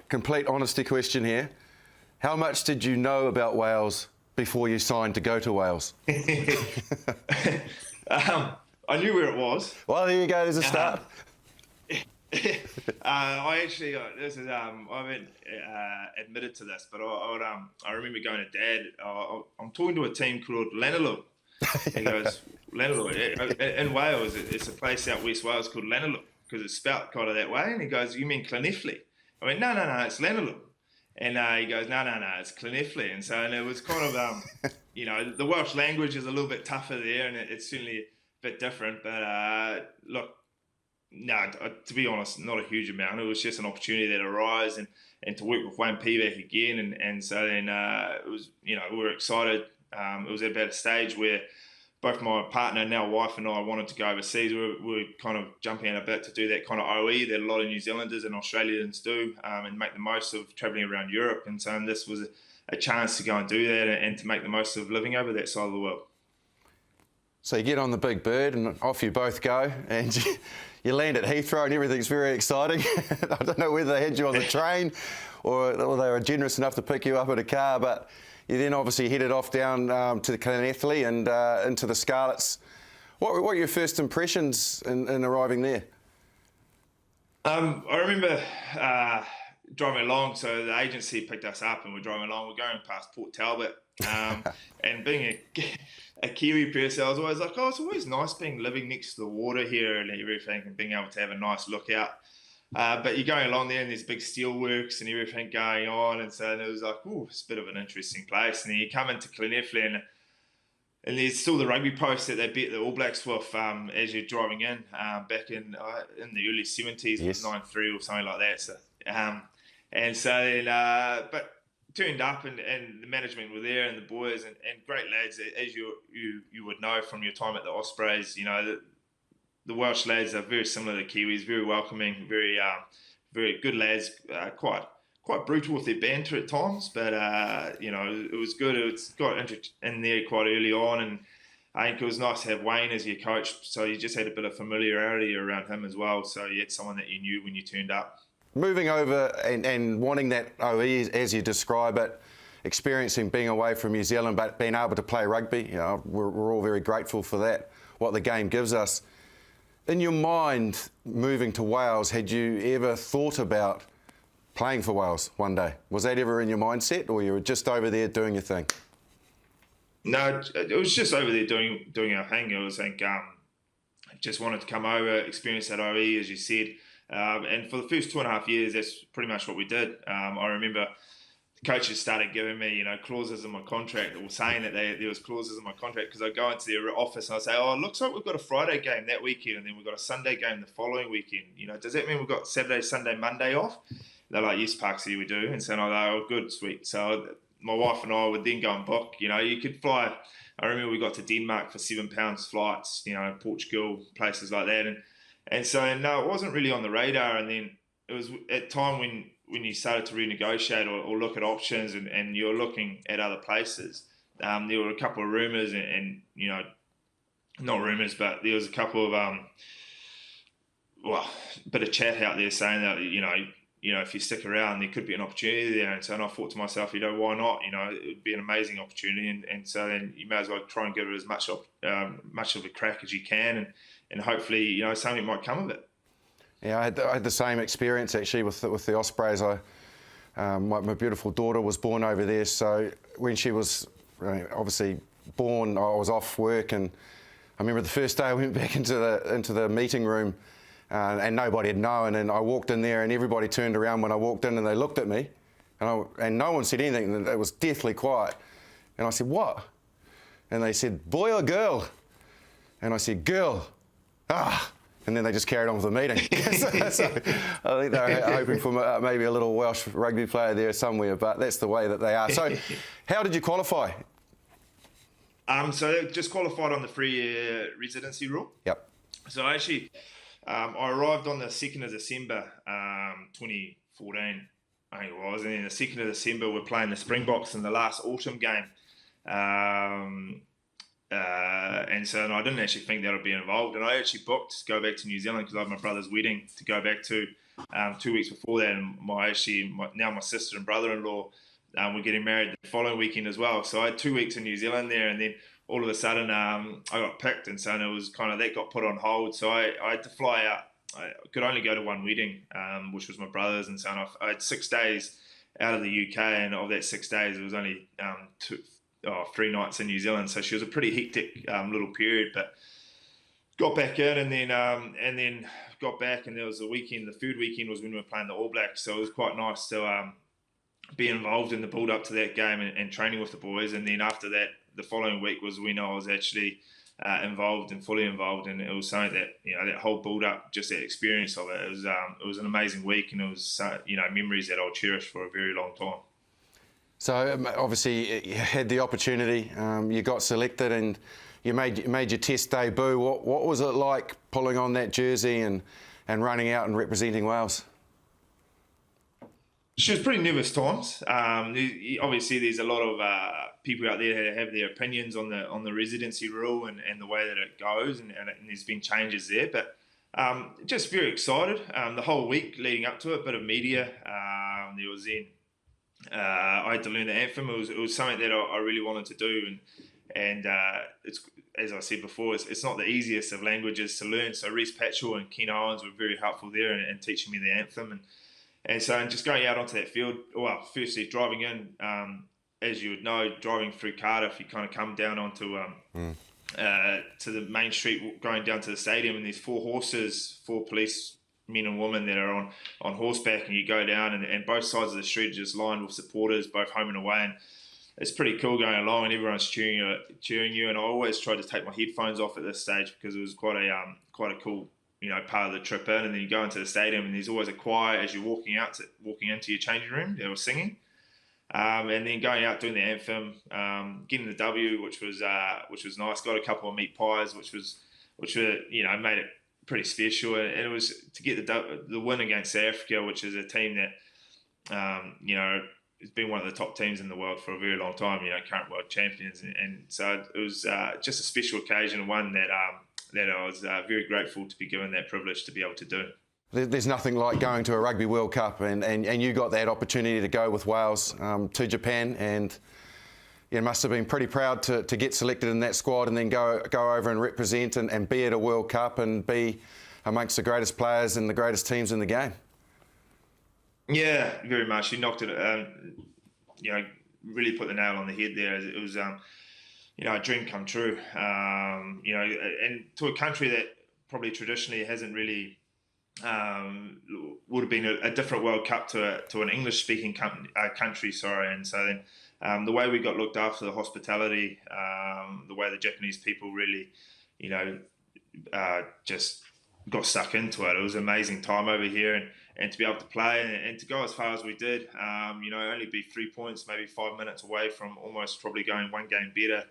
complete honesty question here. How much did you know about Wales before you signed to go to Wales? I knew where it was. Well, there you go. There's a start. I actually, I haven't admitted to this, but I remember going to Dad. I'm talking to a team called Llanelwg. He goes, Llanelwg. In Wales, it's a place out West Wales called Llanelwg because it's spelt kind of that way. And he goes, you mean Llanelwg? I went, no, it's Llanelwg. And he goes, no, it's Llanelwg. And it was kind of, the Welsh language is a little bit tougher there, and it's certainly a bit different. But look, no, to be honest, not a huge amount. It was just an opportunity that arose, and to work with Wayne Peeback again. And so then it was, we were excited. It was at about a stage where both my partner, now wife, and I wanted to go overseas. We were kind of jumping out a bit to do that kind of OE that a lot of New Zealanders and Australians do, and make the most of travelling around Europe. And so this was a chance to go and do that and to make the most of living over that side of the world. So you get on the big bird and off you both go, and you land at Heathrow and everything's very exciting. I don't know whether they had you on the train or they were generous enough to pick you up in a car, but you then obviously headed off down to the Hadleigh and into the Scarlets. What were your first impressions in arriving there? I remember driving along, so the agency picked us up and we're driving along. We're going past Port Talbot, and being a Kiwi person, I was always like, oh, it's always nice living next to the water here and everything, and being able to have a nice look out. But you're going along there and there's big steelworks and everything going on, and so it was like, oh, it's a bit of an interesting place. And then you come into Llanelwg and there's still the rugby post that they beat the All Blacks with as you're driving in, back in the early 70s, yes. 9-3 or something like that. So, and so then, but turned up and the management were there and the boys and great lads, as you would know from your time at the Ospreys. The Welsh lads are very similar to Kiwis, very welcoming, very good lads, quite brutal with their banter at times, but it was good. It's got in there quite early on, and I think it was nice to have Wayne as your coach, so you just had a bit of familiarity around him as well, so you had someone that you knew when you turned up. Moving over and wanting that OE, as you describe it, experiencing being away from New Zealand but being able to play rugby, we're all very grateful for that, what the game gives us. In your mind, moving to Wales, had you ever thought about playing for Wales one day? Was that ever in your mindset, or you were just over there doing your thing? No, it was just over there doing our thing. I was like, I just wanted to come over, experience that OE, as you said. And for the first 2.5 years, that's pretty much what we did. I remember the coaches started giving me, clauses in my contract, or saying that there was clauses in my contract, because I go into their office and I say, oh, it looks like we've got a Friday game that weekend, and then we've got a Sunday game the following weekend. Does that mean we've got Saturday, Sunday, Monday off? They're like, yes, Parksy, we do. And so I'm like, oh, good, sweet. So my wife and I would then go and book. You could fly. I remember we got to Denmark for £7 flights, Portugal, places like that. And so, no, it wasn't really on the radar. And then it was at time when you started to renegotiate or look at options and you're looking at other places. There were a couple of rumours and not rumours, but there was a couple of, a bit of chat out there saying that, if you stick around, there could be an opportunity there. And so I thought to myself, why not? It would be an amazing opportunity. And so then you may as well try and give it as much of a crack as you can. And hopefully, something might come of it. Yeah, I had the same experience actually with the Ospreys. My beautiful daughter was born over there, so when she was obviously born, I was off work, and I remember the first day I went back into the meeting room, and nobody had known, and I walked in there, and everybody turned around when I walked in, and they looked at me, and no one said anything, and it was deathly quiet, and I said, "What?" And they said, "Boy or girl?" And I said, "Girl." Ah. And then they just carried on with the meeting. so I think they're hoping for maybe a little Welsh rugby player there somewhere, but that's the way that they are. So how did you qualify? So just qualified on the 3-year residency rule. Yep. So actually, I arrived on the 2nd of December 2014, I think it was. And then the 2nd of December, we're playing the Springboks in the last autumn game. And so I didn't actually think that I'd be involved, and I actually booked to go back to New Zealand because I had my brother's wedding to go back to 2 weeks before that, and my sister and brother-in-law were getting married the following weekend as well. So I had 2 weeks in New Zealand there, and then all of a sudden I got picked, and so it was kind of that got put on hold. So I had to fly out. I could only go to one wedding, which was my brother's, and so I had 6 days out of the UK, and of that 6 days, it was only 3 nights in New Zealand. So she was a pretty hectic little period, but got back in, and then got back, and there was the weekend. The third weekend was when we were playing the All Blacks, so it was quite nice to be involved in the build up to that game and training with the boys. And then after that, the following week was when I was actually involved and fully involved, and it was something that that whole build up, just that experience of it. It was an amazing week, and it was memories that I'll cherish for a very long time. So obviously you had the opportunity, you got selected, and you made your Test debut. What was it like pulling on that jersey and running out and representing Wales? She was pretty nervous times. Obviously, there's a lot of people out there that have their opinions on the residency rule and the way that it goes, and there's been changes there. But just very excited. The whole week leading up to it, bit of media. There was then I had to learn the anthem. It was something that I really wanted to do, and it's, as I said before, it's not the easiest of languages to learn. So Reece Patchell and Ken Owens were very helpful there and teaching me the anthem. And so just going out onto that field, well, firstly driving in, as you would know, driving through Cardiff, you kind of come down onto to the main street, going down to the stadium, and there's 4 horses, 4 police men and women that are on horseback, and you go down, and both sides of the street are just lined with supporters, both home and away, and it's pretty cool going along, and everyone's cheering you. And I always tried to take my headphones off at this stage because it was quite a cool part of the trip in. And then you go into the stadium, and there's always a choir as you're walking into your changing room. They were singing, and then going out doing the anthem, getting the W, which was nice. Got a couple of meat pies, which made it pretty special. And it was to get the win against South Africa, which is a team that it's been one of the top teams in the world for a very long time. Current world champions, and so it was just a special occasion, one that I was very grateful to be given that privilege to be able to do. There's nothing like going to a Rugby World Cup, and you got that opportunity to go with Wales to Japan, and you must have been pretty proud to get selected in that squad and then go over and represent and be at a World Cup and be amongst the greatest players and the greatest teams in the game. Yeah, very much. You knocked it, really put the nail on the head there. It was, a dream come true. And to a country that probably traditionally hasn't really would have been a different World Cup to an English-speaking country. Sorry, and so then the way we got looked after, the hospitality, the way the Japanese people really, just got stuck into it. It was an amazing time over here, and to be able to play and to go as far as we did, only be 3 points, maybe 5 minutes away from almost probably going one game better